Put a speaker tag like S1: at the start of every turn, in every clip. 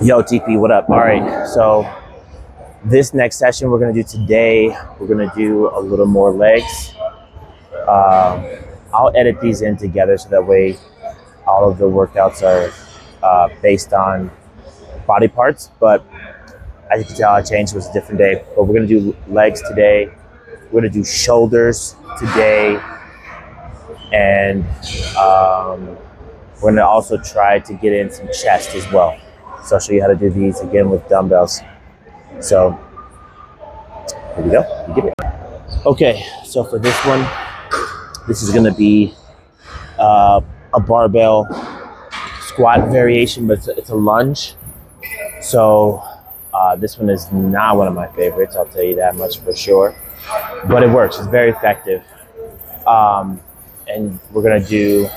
S1: Yo, TP, what up? All right, so this next session we're gonna do today, we're gonna do a little more legs. I'll edit these in together so that way all of the workouts are based on body parts. But as you can tell, I changed. It was a different day. But we're gonna do legs today. We're gonna do shoulders today, and we're gonna also try to get in some chest as well. So I'll show you how to do these again with dumbbells. So here we go. You get it. Okay, so for this one, this is gonna be a barbell squat variation, but it's a lunge. So this one is not one of my favorites, I'll tell you that much for sure. But it works, it's very effective. And we're gonna do,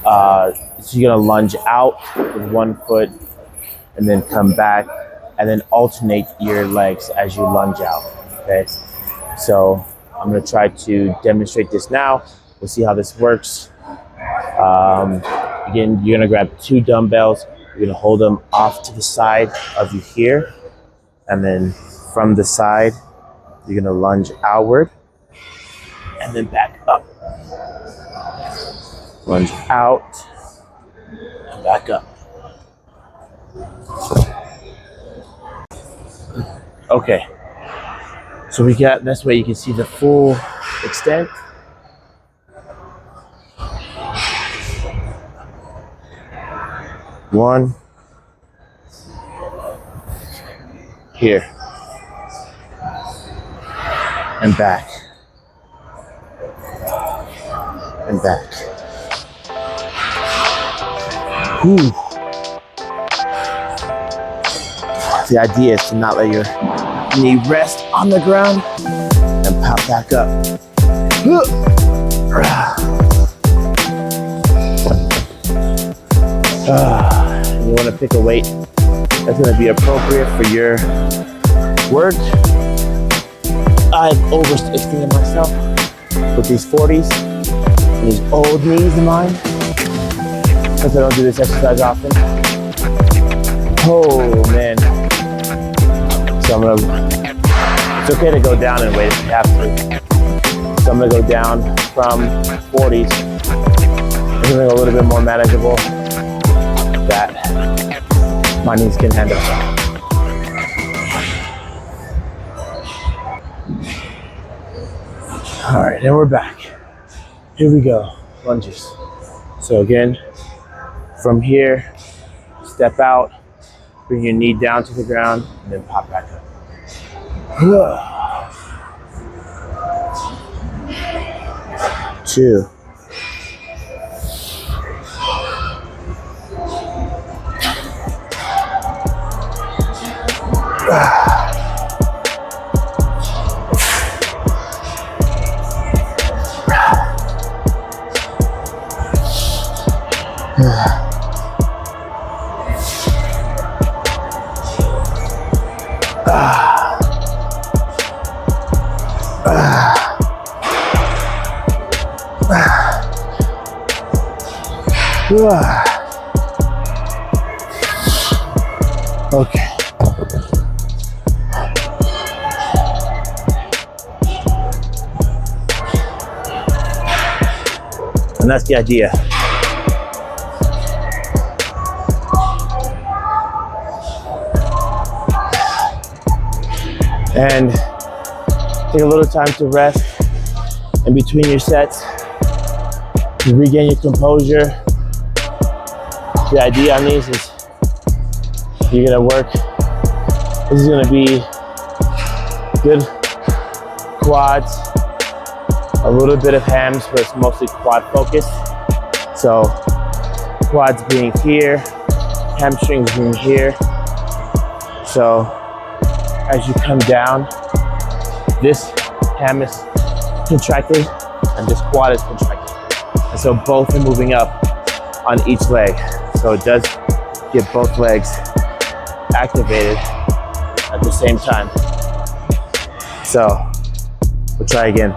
S1: so you're gonna lunge out with one foot and then come back and then alternate your legs as you lunge out, okay? So I'm gonna try to demonstrate this now. We'll see how this works. Again, you're gonna grab two dumbbells. You're gonna hold them off to the side of you here. And then from the side, you're gonna lunge outward and then back up. Lunge out and back up. Okay, so we got, this way you can see the full extent. One, here, and back, and back. Whew. The idea is to not let your knee rest on the ground and pop back up. You want to pick a weight that's going to be appropriate for your work. I've overextended myself with these 40s and these old knees of mine because I don't do this exercise often. Oh man. So it's okay to go down in weight if you have to. So I'm gonna go down from 40s. I'm gonna go a little bit more manageable that my knees can handle. All right, and we're back. Here we go, lunges. So again, from here, step out, bring your knee down to the ground, and then pop back up. 2. Okay. And that's the idea. And take a little time to rest in between your sets to regain your composure. The idea on these is you're gonna work, this is gonna be good quads, a little bit of hams, but it's mostly quad focused. So quads being here, hamstrings being here. So as you come down, this ham is contracted and this quad is contracted. And so both are moving up on each leg. So it does get both legs activated at the same time. So we'll try again.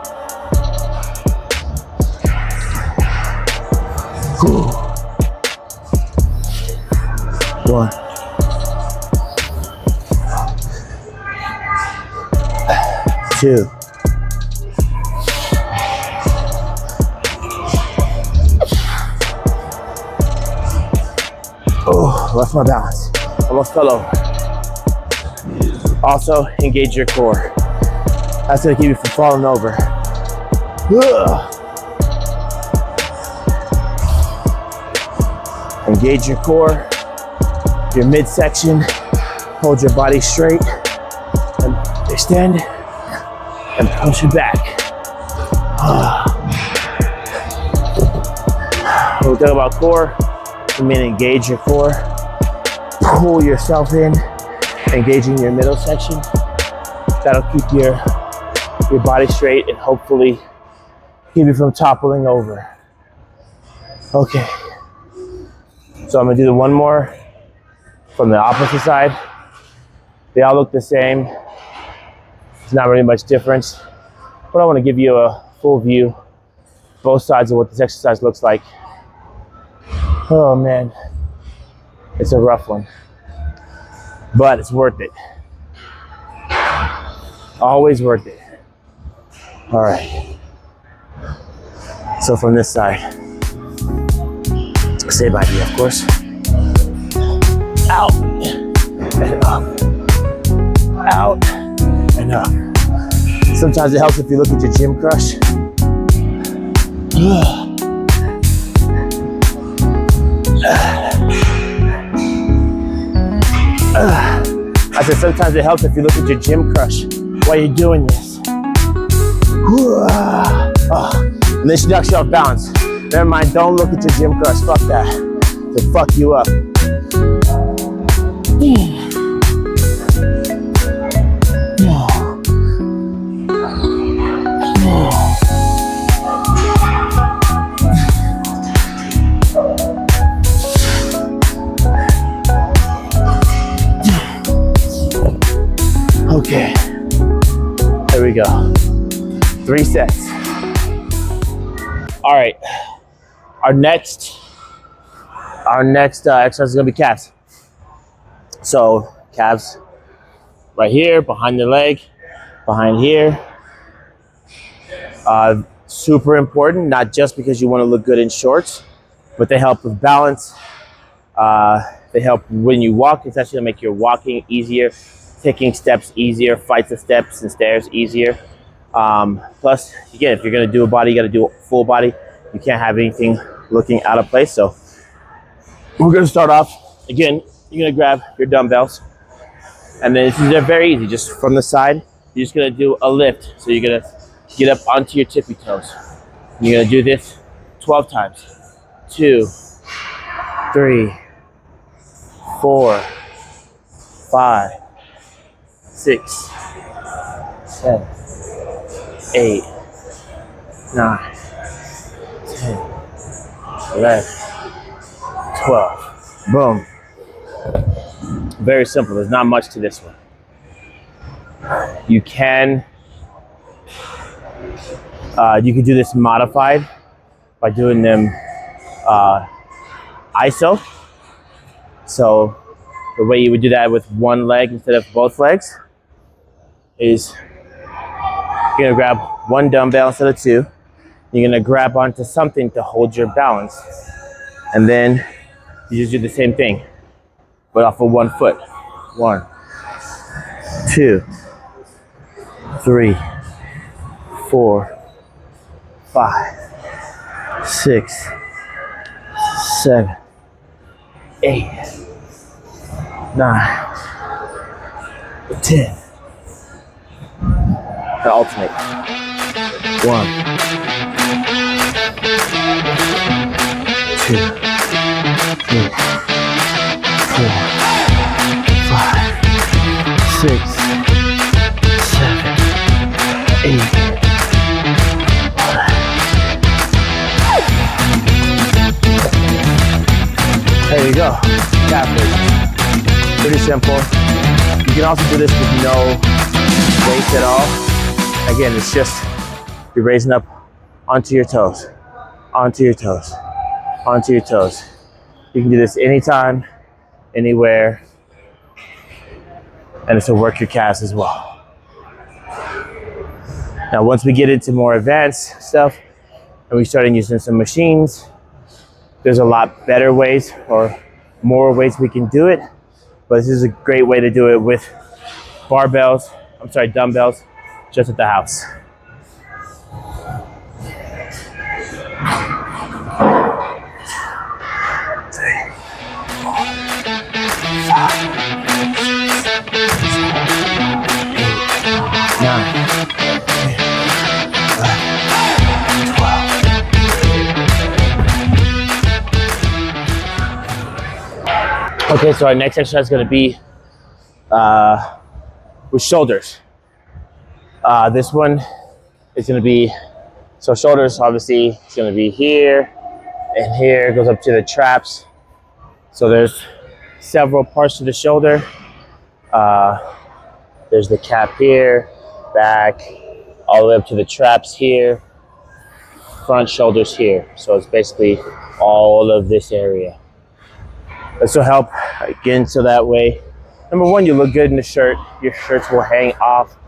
S1: Whew. 1, 2. Oh, lost my balance. Almost fell over. Also, engage your core. That's gonna keep you from falling over. Ugh. Engage your core, your midsection. Hold your body straight and extend and push it back. When we talk about core, we mean engage your core. Pull yourself in, engaging your middle section. That'll keep your body straight and hopefully keep you from toppling over. Okay. So I'm gonna do one more from the opposite side. They all look the same. There's not really much difference, but I wanna give you a full view, both sides of what this exercise looks like. Oh man, it's a rough one, but it's worth it. Always worth it. All right. So from this side, stay by me, of course. Out and up. Out and up. Sometimes it helps if you look at your gym crush. I said sometimes it helps if you look at your gym crush while you're doing this. And then she knocks you off balance. Never mind, don't look at your gym crush. Fuck that. It'll fuck you up. Okay, there we go. 3 sets. All right, our next exercise is gonna be calves. So calves right here, behind the leg, behind here. Super important, not just because you wanna look good in shorts, but they help with balance. They help when you walk. It's actually gonna make your walking easier, taking steps easier, flights of steps and stairs easier. Plus, again, if you're gonna do a body, you gotta do a full body. You can't have anything looking out of place. So we're gonna start off, again, you're gonna grab your dumbbells. And then they're very easy, just from the side, you're just gonna do a lift. So you're gonna get up onto your tippy toes. You're gonna do this 12 times. 2, 3, 4, 5, 6, 7, 8, 9, 10, 11, 12. Boom. Very simple. There's not much to this one. You can do this modified by doing them ISO. So the way you would do that with one leg instead of both legs is you're gonna grab one dumbbell instead of 2. You're gonna grab onto something to hold your balance. And then you just do the same thing, but off of 1 foot. 1, 2, 3, 4, 5, 6, 7, 8, 9, 10. And alternate. 1, 2, 3, 4, 5, 6, 7, 8. There you go. Calf raises. Pretty simple. You can also do this with no weights at all. Again, it's just you're raising up onto your toes, onto your toes, onto your toes. You can do this anytime, anywhere, and it's to work your calves as well. Now, once we get into more advanced stuff and we start using some machines, there's a lot better ways or more ways we can do it. But this is a great way to do it with dumbbells, just at the house. Okay, so our next exercise is going to be with shoulders. This one is going to be, so shoulders obviously it's going to be here and here, goes up to the traps. So there's several parts to the shoulder. There's the cap here, back, all the way up to the traps here, front shoulders here. So it's basically all of this area. This will help again, so that way, number one, you look good in the shirt. Your shirts will hang off,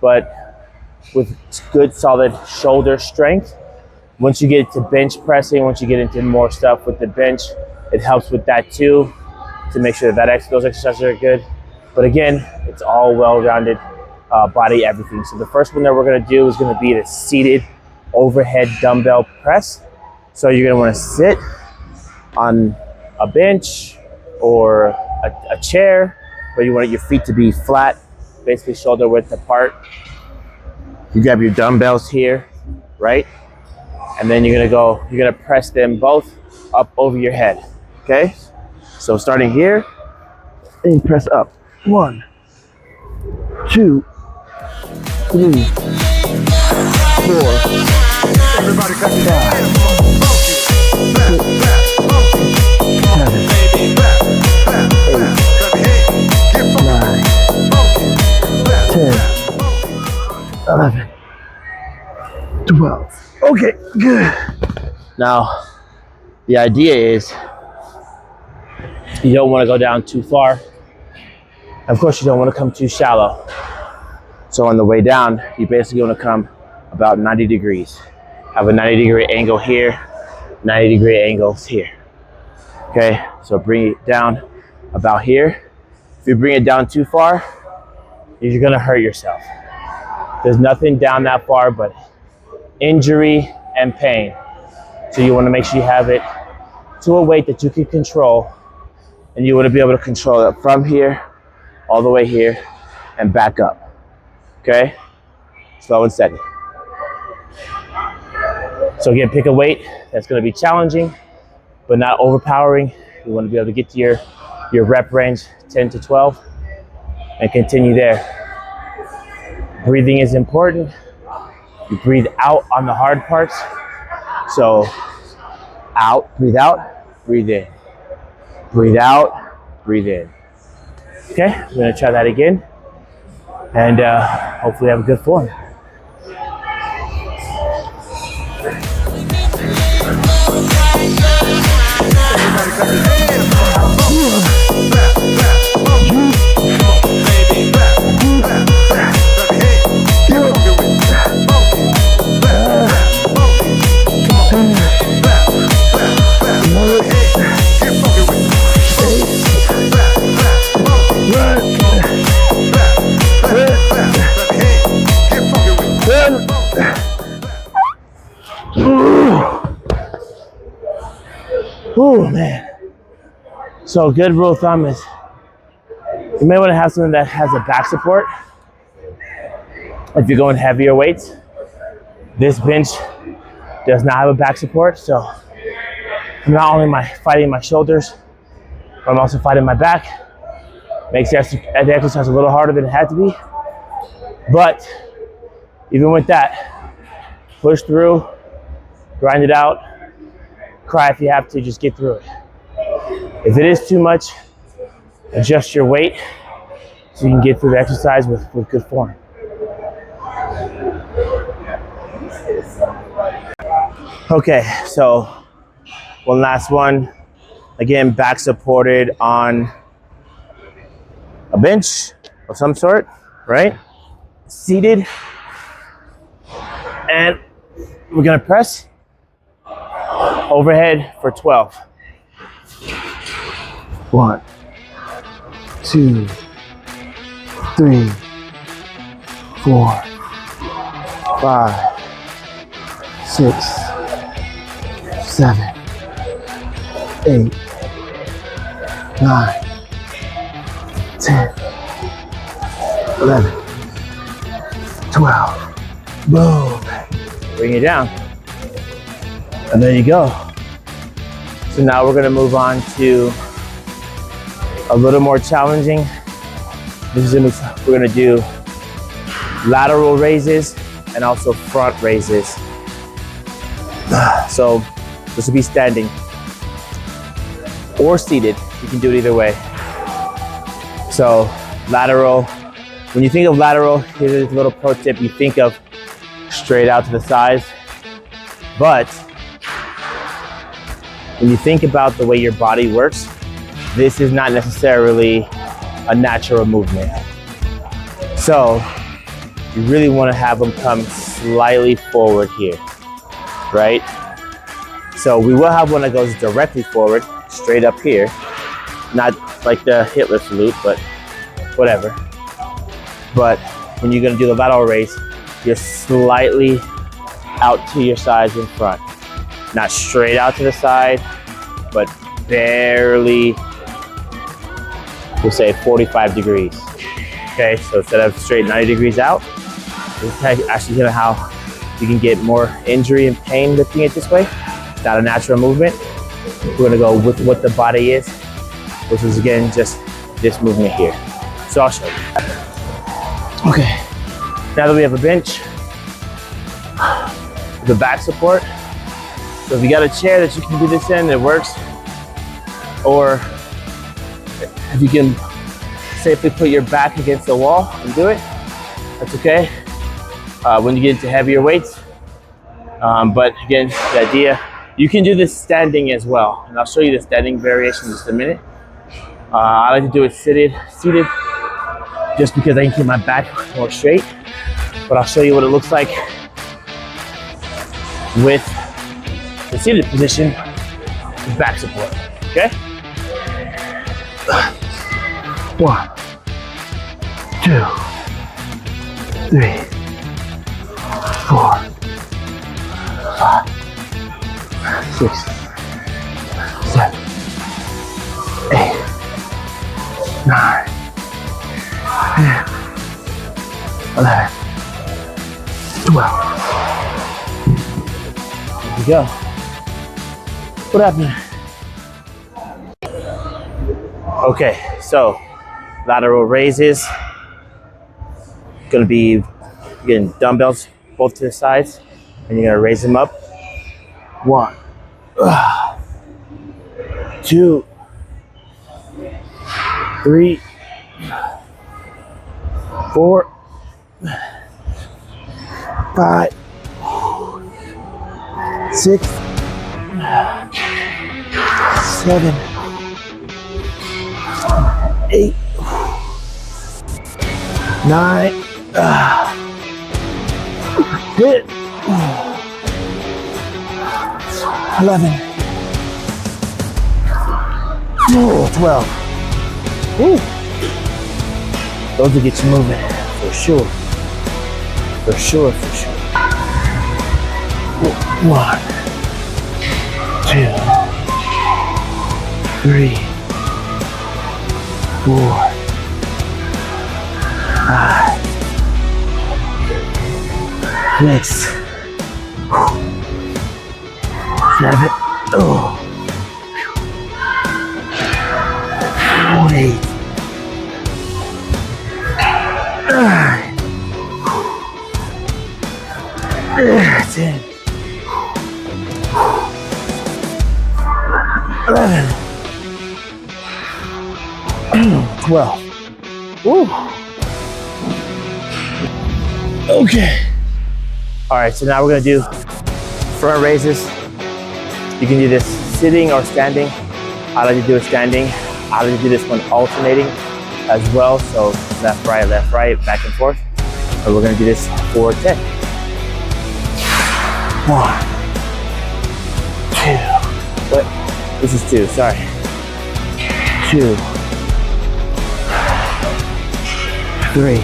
S1: but with good solid shoulder strength, once you get to bench pressing, once you get into more stuff with the bench, it helps with that too, to make sure that those exercises are good. But again, it's all well-rounded body, everything. So the first one that we're gonna do is gonna be the seated overhead dumbbell press. So you're gonna wanna sit on a bench or a chair, but you want your feet to be flat, basically shoulder width apart. You grab your dumbbells here, right? And then you're gonna press them both up over your head, okay? So starting here, and you press up. 1, 2, 3, 4, everybody cut your hands. 11, 12. Okay, good. Now, the idea is you don't want to go down too far. Of course, you don't want to come too shallow. So on the way down, you basically want to come about 90 degrees. Have a 90-degree angle here, 90-degree angles here. Okay, so bring it down about here. If you bring it down too far, you're gonna hurt yourself. There's nothing down that far but injury and pain. So you wanna make sure you have it to a weight that you can control, and you wanna be able to control it from here, all the way here, and back up, okay? Slow and steady. So again, pick a weight that's gonna be challenging, but not overpowering. You wanna be able to get to your rep range, 10 to 12, and continue there. Breathing is important. You breathe out on the hard parts. So out, breathe out, breathe in. Breathe out, breathe in. Okay, we're gonna try that again, and hopefully have a good form. Oh man. So a good rule of thumb is you may want to have something that has a back support. If you're going heavier weights, this bench does not have a back support. So I'm not only fighting my shoulders, but I'm also fighting my back. Makes the exercise a little harder than it had to be. But even with that, push through, grind it out, cry if you have to, just get through it. If it is too much, adjust your weight so you can get through the exercise with good form. Okay, so one last one. Again, back supported on a bench of some sort, right? Seated. And we're gonna press overhead for 12. 1, 2, 3, 4, 5, 6, 7, 8, 9, 10, 11, 12. Boom. Bring it down. And there you go. So now we're gonna move on to a little more challenging. We're gonna do lateral raises and also front raises. So this will be standing or seated. You can do it either way. So lateral, when you think of lateral, here's a little pro tip. You think of straight out to the sides, but when you think about the way your body works, this is not necessarily a natural movement. So you really want to have them come slightly forward here, right? So we will have one that goes directly forward, straight up here. Not like the Hitler salute, but whatever. But when you're gonna do the lateral raise, you're slightly out to your sides in front. Not straight out to the side, but barely, we'll say 45 degrees. Okay, so instead of straight 90 degrees out, this is actually how you can get more injury and pain lifting it this way. It's not a natural movement. We're gonna go with what the body is, which is again, just this movement here. So I'll show you. Okay, now that we have a bench, the back support. So if you got a chair that you can do this in, it works. Or if you can safely put your back against the wall and do it, that's okay. When you get into heavier weights. But again, the idea, you can do this standing as well. And I'll show you the standing variation in just a minute. I like to do it seated, just because I can keep my back more straight. But I'll show you what it looks like with the seated position with back support, okay? 1, 2, 3, 4, 5, 6, 7, 8, 9, 10, 11, 12. There we go. What happened? Okay, so lateral raises. Gonna be getting dumbbells both to the sides, and you're gonna raise them up. 1, 2, 3, 4, 5, 6, 7, 8, 9, 10, 11, 12. Woo. Those will get you moving, for sure. For sure, for sure. 1, 2, 3, 4, 5, 6, 7, 8, 9, 10, 11, 12. Woo. Okay. All right, so now we're gonna do front raises. You can do this sitting or standing. I like to do it standing. I like to do this one alternating as well. So left, right, back and forth. And we're gonna do this for 10. 1, 2. What? This is 2, sorry. 2, 3,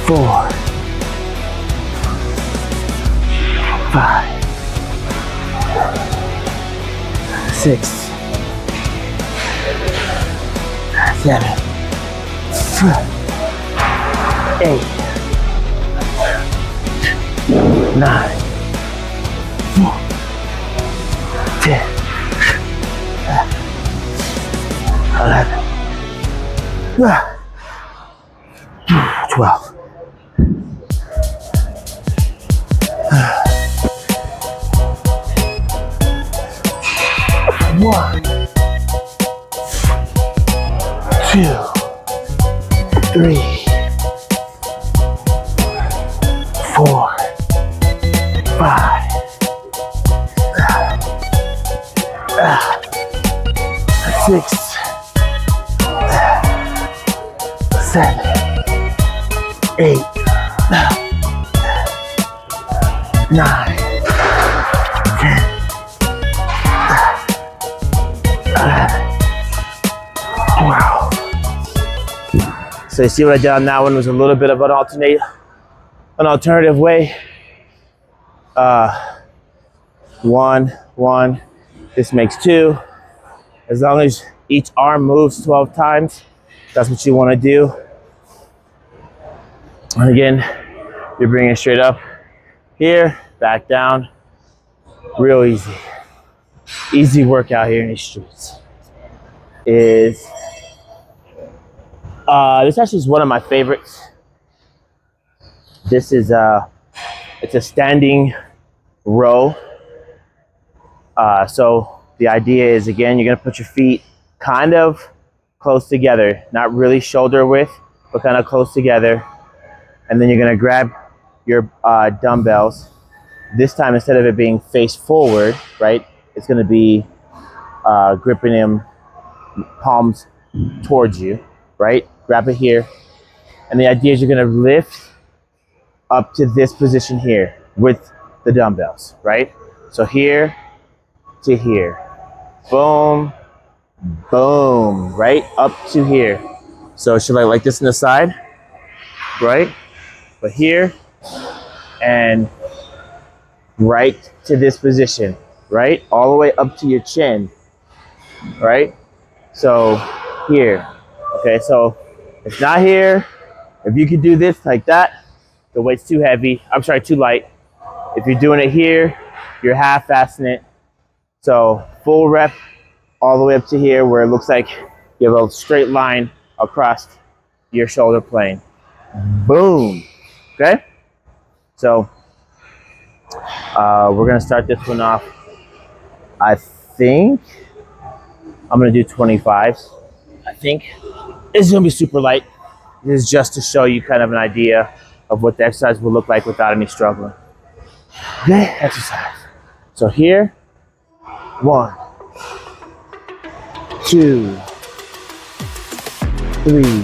S1: 4, 5, 6, 7, 8, 9, 10, 11, 12. 1, 2, 3, 4, 5, 6, 7, 8, 9, 10, 11, 12. So you see what I did on that one was a little bit of an alternative way. 1, 1. This makes 2. As long as each arm moves 12 times, that's what you want to do. And again, you're bringing it straight up here, back down. Real easy. Easy workout here in these streets. This actually is one of my favorites. This is it's a standing row. So the idea is, again, you're gonna put your feet kind of close together, not really shoulder width, but kind of close together. And then you're gonna grab your dumbbells. This time, instead of it being face forward, right, it's gonna be gripping them palms towards you, right? Grab it here. And the idea is you're gonna lift up to this position here with the dumbbells, right? So here to here. Boom, boom, right? Up to here. So should I like this in the side, right? But here and right to this position, right? All the way up to your chin, right? So here, okay? So it's not here. If you could do this like that, the weight's too heavy. I'm sorry, too light. If you're doing it here, you're half-assing it. So full rep all the way up to here where it looks like you have a straight line across your shoulder plane. Boom. Okay? So we're gonna start this one off. I think I'm gonna do 25s. I think it's gonna be super light. This is just to show you kind of an idea of what the exercise will look like without any struggling. Okay, exercise. So here, 1, 2, 3,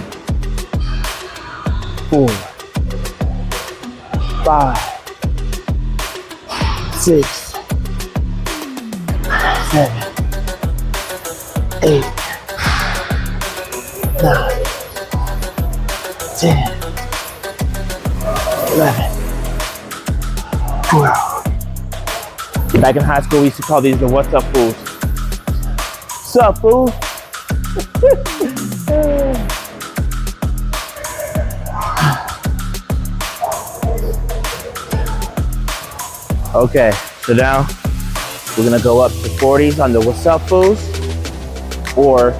S1: 4, 5, 6, 7, 8, 9, 10, 11, 12. Back in high school, we used to call these the "What's up, fools?" What's up, fool? Okay, so now we're gonna go up to 40s on the "What's up, fools?" or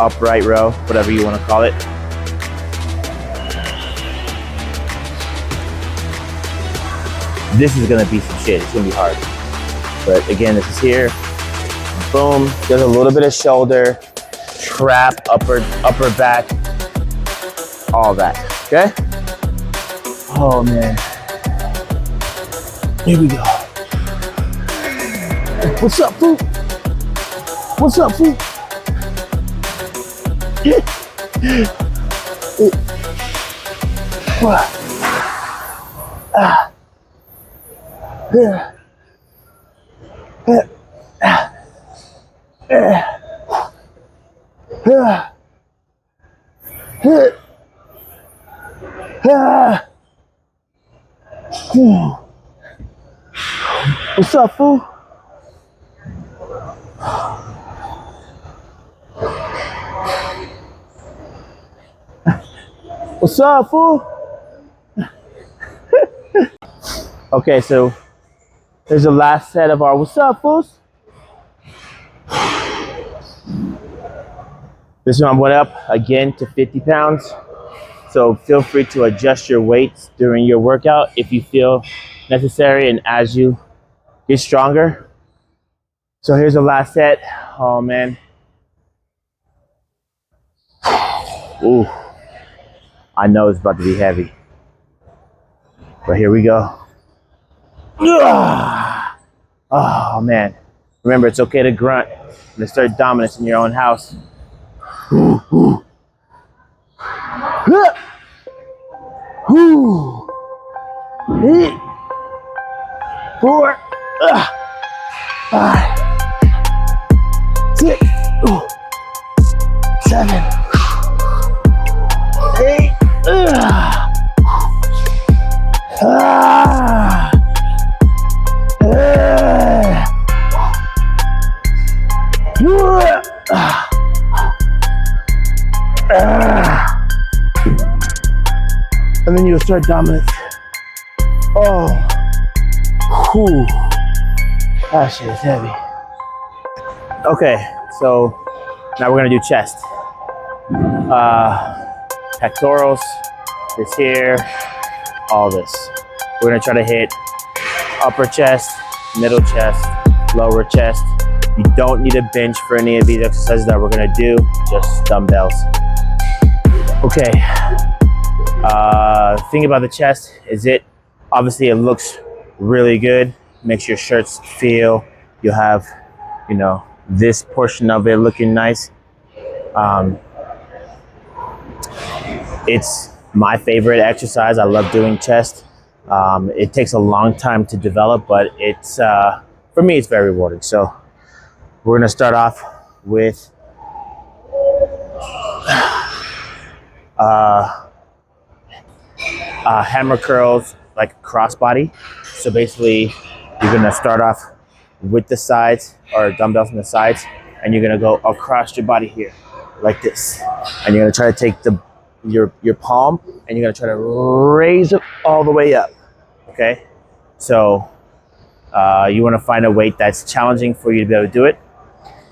S1: upright row, whatever you want to call it. This is gonna be some shit. It's gonna be hard. But again, this is here. Boom. There's a little bit of shoulder, trap, upper back, all that. Okay? Oh man. Here we go. What's up, fool? What's up, fool? What's up, fool? What's up, fool? Okay, so here's the last set of our what's up, fools? This one went up again to 50 pounds. So feel free to adjust your weights during your workout if you feel necessary and as you get stronger. So here's the last set. Oh man. Ooh. I know it's about to be heavy. But here we go. Oh man. Remember, it's okay to grunt and assert dominance in your own house. 8, 4, 5, 6, 7, 8. And then you'll start dominance. Oh, whew. That shit is heavy. Okay, so now we're gonna do chest. Pectorals, this here, all this. We're gonna try to hit upper chest, middle chest, lower chest. You don't need a bench for any of these exercises that we're gonna do, just dumbbells. Okay, thing about the chest is obviously it looks really good, makes your shirts feel, you'll have, you know, this portion of it looking nice. It's my favorite exercise. I love doing chest. It takes a long time to develop, but it's, for me, it's very rewarding. So we're gonna start off with hammer curls, like crossbody. So basically, you're gonna start off with the sides, or dumbbells on the sides, and you're gonna go across your body here, like this. And you're gonna try to take your palm, and you're gonna try to raise it all the way up, okay? So you wanna find a weight that's challenging for you to be able to do it.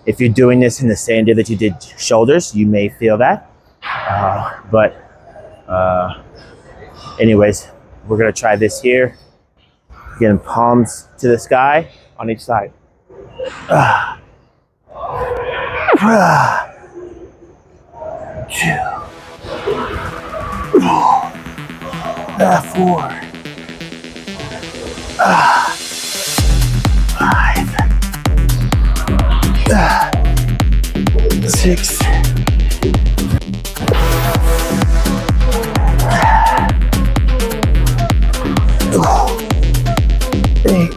S1: If you're doing this in the same day that you did shoulders, you may feel that. Anyways, we're gonna try this here. Getting palms to the sky on each side. 2, 4, 5, 6, 8,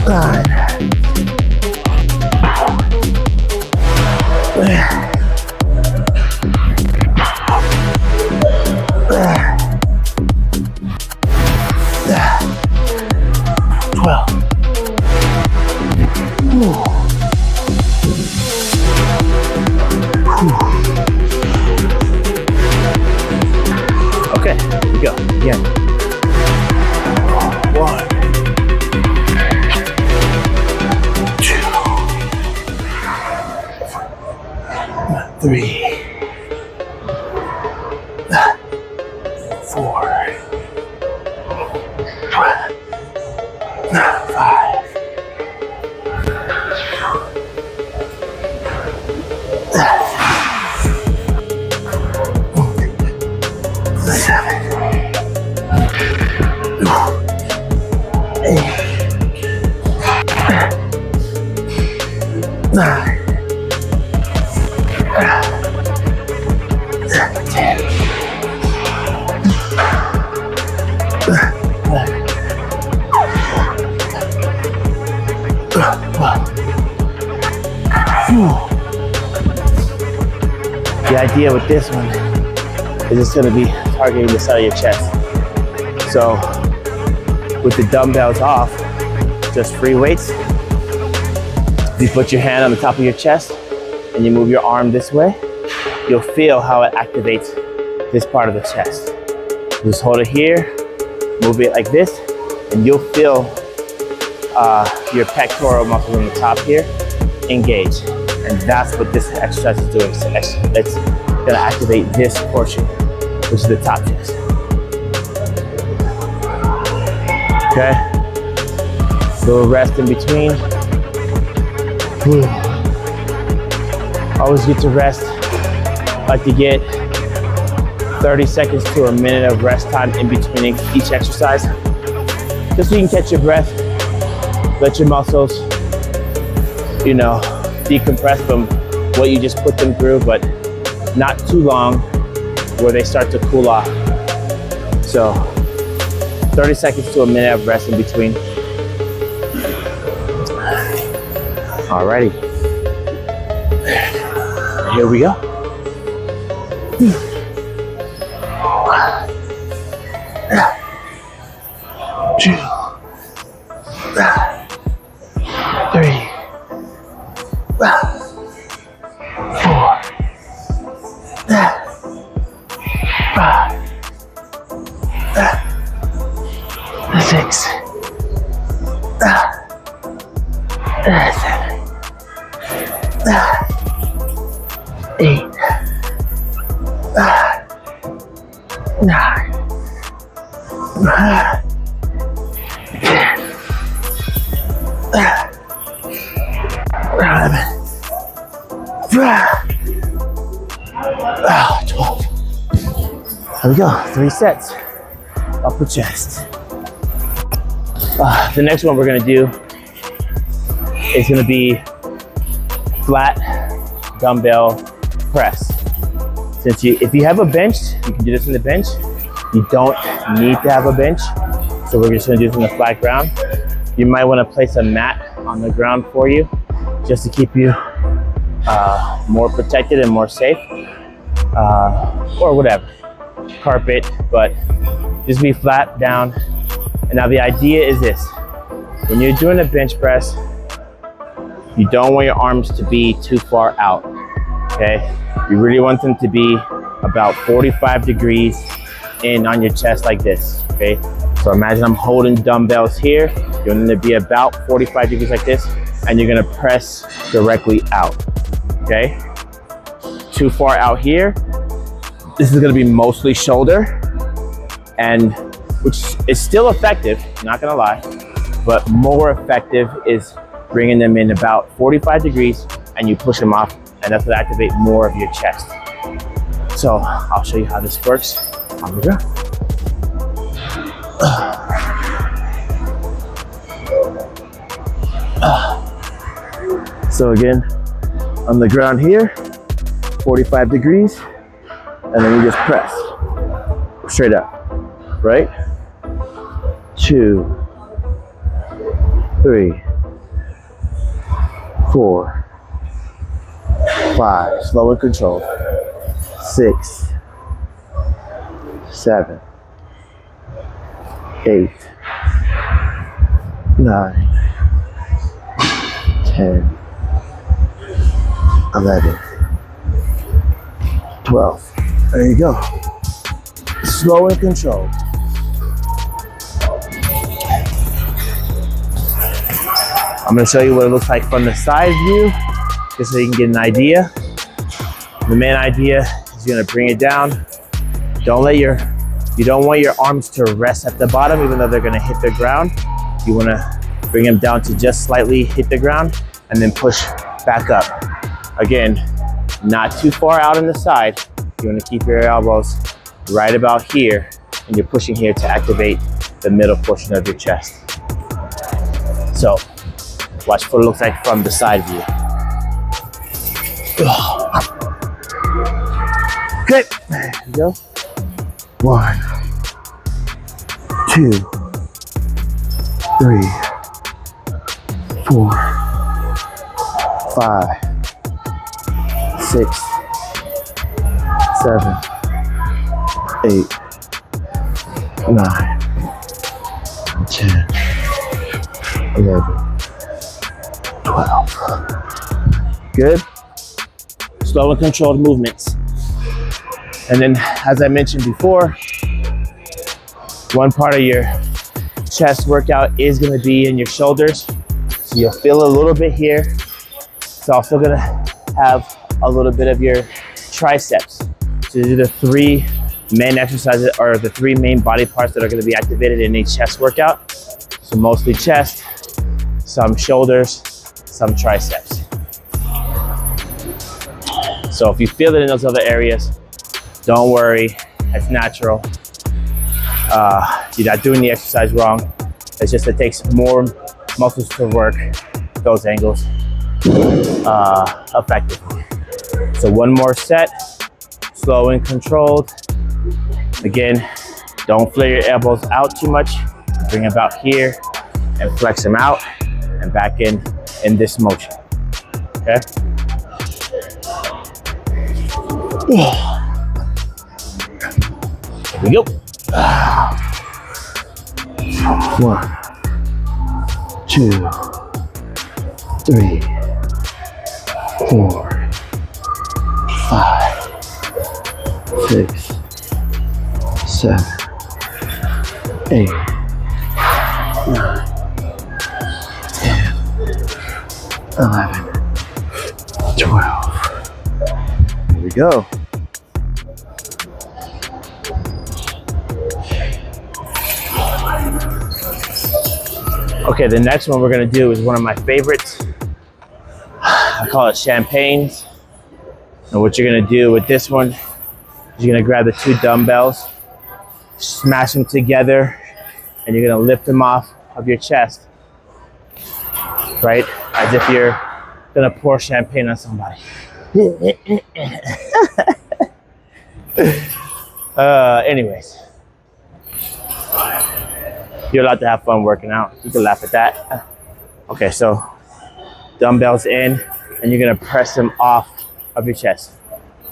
S1: 9, 12. Okay, here we go. Again. 1, 2, 3, 4, 5, 7, 8, 9, 10, The idea with this one is it's gonna be targeting the side of your chest. So with the dumbbells off, just free weights, you put your hand on the top of your chest and you move your arm this way, you'll feel how it activates this part of the chest. Just hold it here, move it like this, and you'll feel your pectoral muscles on the top here engage. And that's what this exercise is doing. So it's gonna activate this portion, which is the top chest. Okay? Little rest in between. Always get to rest. Like to get 30 seconds to a minute of rest time in between each exercise. Just so you can catch your breath, let your muscles, you know, decompress from what you just put them through, but not too long where they start to cool off. So 30 seconds to a minute of rest in between. Alrighty. Here we go. 2, 3, 4, 5, 6, 7, 8, 9, 10, 11, 12. There we go, 3 sets, upper chest. The next one we're gonna do is gonna be flat dumbbell press. If you have a bench, you can do this on the bench. You don't need to have a bench. So we're just gonna do this on the flat ground. You might wanna place a mat on the ground for you, just to keep you more protected and more safe, or whatever, carpet, but just be flat down. And now the idea is this: when you're doing a bench press, you don't want your arms to be too far out, okay? You really want them to be about 45 degrees in on your chest like this, okay? So imagine I'm holding dumbbells here. You want them to be about 45 degrees like this, and you're gonna press directly out, okay? Too far out here, this is gonna be mostly shoulder, and which is still effective, not gonna lie, but more effective is bringing them in about 45 degrees and you push them off, and that's gonna activate more of your chest. So I'll show you how this works on the ground. So again, on the ground here, 45 degrees, and then you just press straight up, right? 2, 3, 4, 5, slow and controlled, 6, 7, 8, 9, 10, 11, 12. There you go. Slow and controlled. I'm gonna show you what it looks like from the side view, just so you can get an idea. The main idea is you're gonna bring it down. You don't want your arms to rest at the bottom, even though they're gonna hit the ground. You wanna bring them down to just slightly hit the ground and then push back up. Again, not too far out on the side. You wanna keep your elbows right about here, and you're pushing here to activate the middle portion of your chest. So, watch what it looks like from the side view. Good, there you go. 1, 2, 3, 4, 5, 6, 7, 8, 9, 10, 11, 12. Good. Slow and controlled movements. And then, as I mentioned before, one part of your chest workout is going to be in your shoulders. So you'll feel a little bit here. It's also going to have a little bit of your triceps. So these are the 3 main exercises, or the 3 main body parts that are going to be activated in a chest workout. So mostly chest, some shoulders, some triceps. So if you feel it in those other areas, don't worry, it's natural. You're not doing the exercise wrong. It's just it takes more muscles to work those angles effectively. So one more set, slow and controlled. Again, don't flare your elbows out too much. Bring them about here and flex them out and back in this motion, okay? Here we go. 1, 2, 3, 4, 5, 6, 7, 8, 9, 10, 11, 12. Here we go. Okay, the next one we're gonna do is one of my favorites. I call it champagnes. And what you're gonna do with this one is you're gonna grab the 2 dumbbells, smash them together, and you're gonna lift them off of your chest, right? As if you're gonna pour champagne on somebody. Anyways. You're allowed to have fun working out. You can laugh at that. Okay, so dumbbells in, and you're gonna press them off of your chest.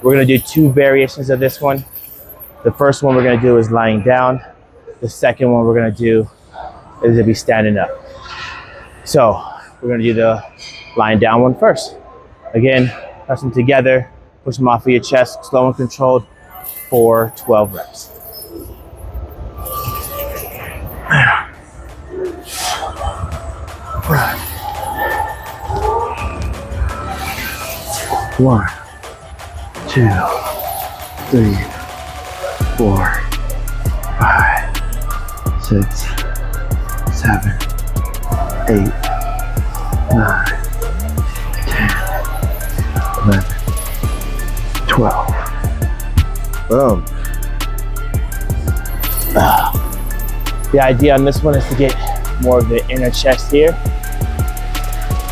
S1: We're gonna do 2 variations of this one. The first one we're gonna do is lying down. The second one we're gonna do is to be standing up. So we're gonna do the lying down one first. Again, press them together, push them off of your chest, slow and controlled for 12 reps. 1, 2, 3, 4, 5, 6, 7, 8, 9, 10, 11, 12. Boom. The idea on this one is to get more of the inner chest here.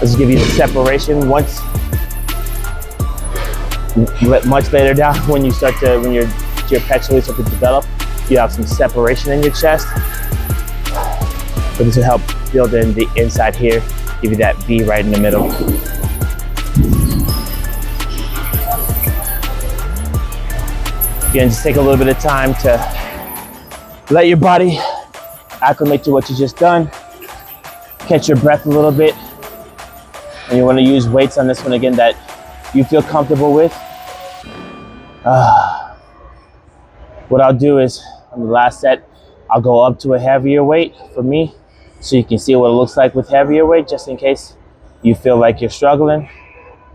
S1: Let's give you the separation once. Much later down, when your pecs really start to develop, you have some separation in your chest. But this will help build in the inside here, give you that V right in the middle. Again, just take a little bit of time to let your body acclimate to what you just done. Catch your breath a little bit. And you want to use weights on this one again that you feel comfortable with. What I'll do is on the last set, I'll go up to a heavier weight for me, so you can see what it looks like with heavier weight, just in case you feel like you're struggling.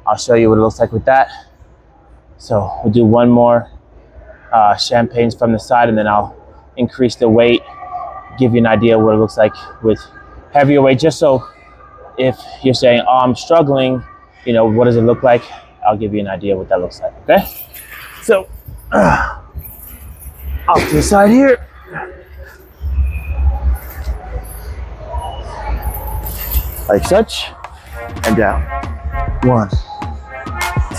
S1: I'll show you what it looks like with that. So we'll do one more champagnes from the side, and then I'll increase the weight, give you an idea what it looks like with heavier weight, just so if you're saying, oh, I'm struggling, you know, what does it look like? I'll give you an idea what that looks like, okay? So, off to the side here. Like such, and down. 1,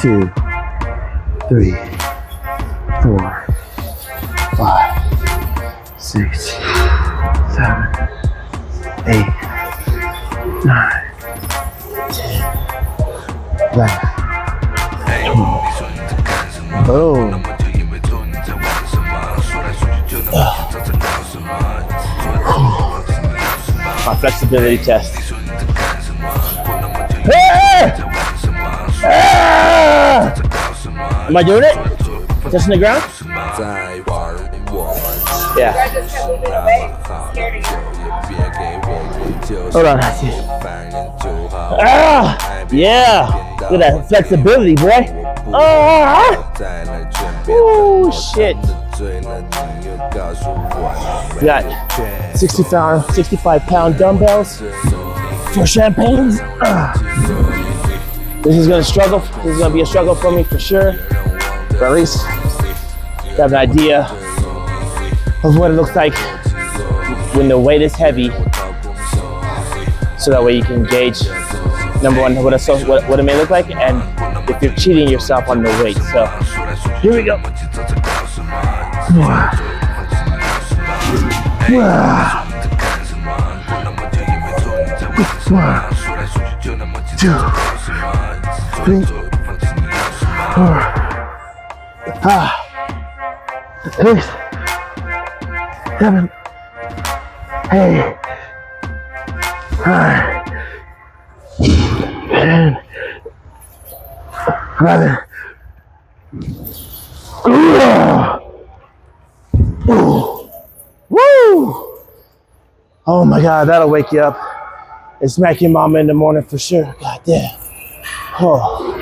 S1: 2, 3, 4, 5, 6, 7, 8, 9, 10, Boom. My flexibility test. Am I doing it? Touching the ground? Yeah. Hold on. Yeah. Look at that flexibility, boy. Oh, shit. We got 65-pound dumbbells for champagnes. This is gonna struggle. This is gonna be a struggle for me for sure. But at least have an idea of what it looks like when the weight is heavy, so that way you can gauge, number one, what it may look like, and if you're cheating yourself on the weight. So here we go. 2, 3, 4, 5, 6, 7, 8, 9, 10, 11. Woo! Oh my God, that'll wake you up and smack your mama in the morning for sure. God damn. Oh,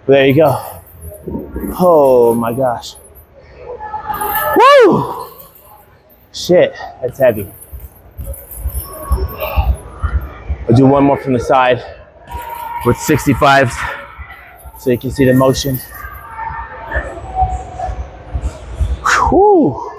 S1: there you go. Oh my gosh. Woo! Shit, that's heavy. I'll do one more from the side with 65s so you can see the motion. Whew.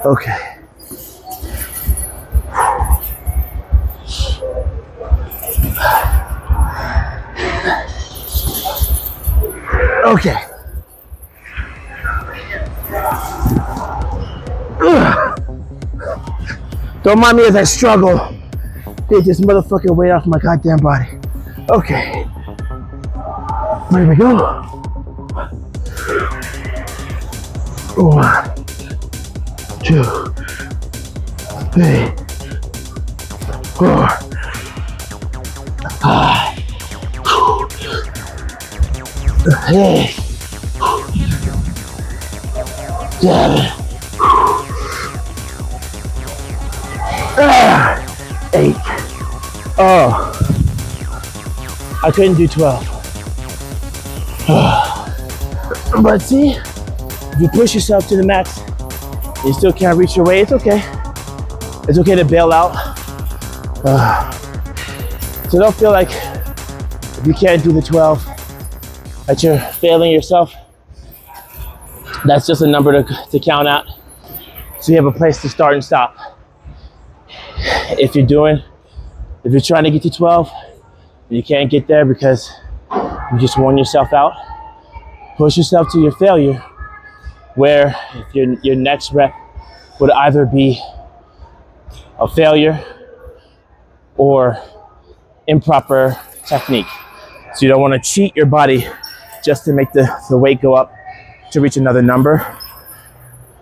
S1: Okay. Okay. Don't mind me as I struggle to get this motherfucking weight off my goddamn body. Okay. There we go. 1, 2, 3, 4, 5, 6, 7, 8. Oh, I couldn't do 12. But see, if you push yourself to the max, you still can't reach your weight, it's okay. It's okay to bail out. So don't feel like if you can't do the 12, that you're failing yourself. That's just a number to count out. So you have a place to start and stop. If you're trying to get to 12, and you can't get there because you just worn yourself out, push yourself to your failure, where if your next rep would either be a failure or improper technique. So you don't want to cheat your body just to make the weight go up to reach another number.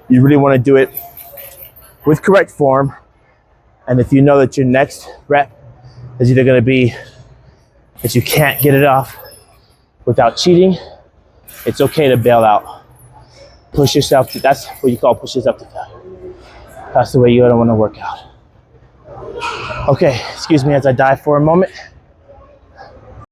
S1: You really want to do it with correct form. And if you know that your next rep is either going to be that you can't get it off without cheating, it's okay to bail out. Push yourself to, that's what you call push yourself to failure. That's the way you don't want to work out. Okay, excuse me as I dive for a moment.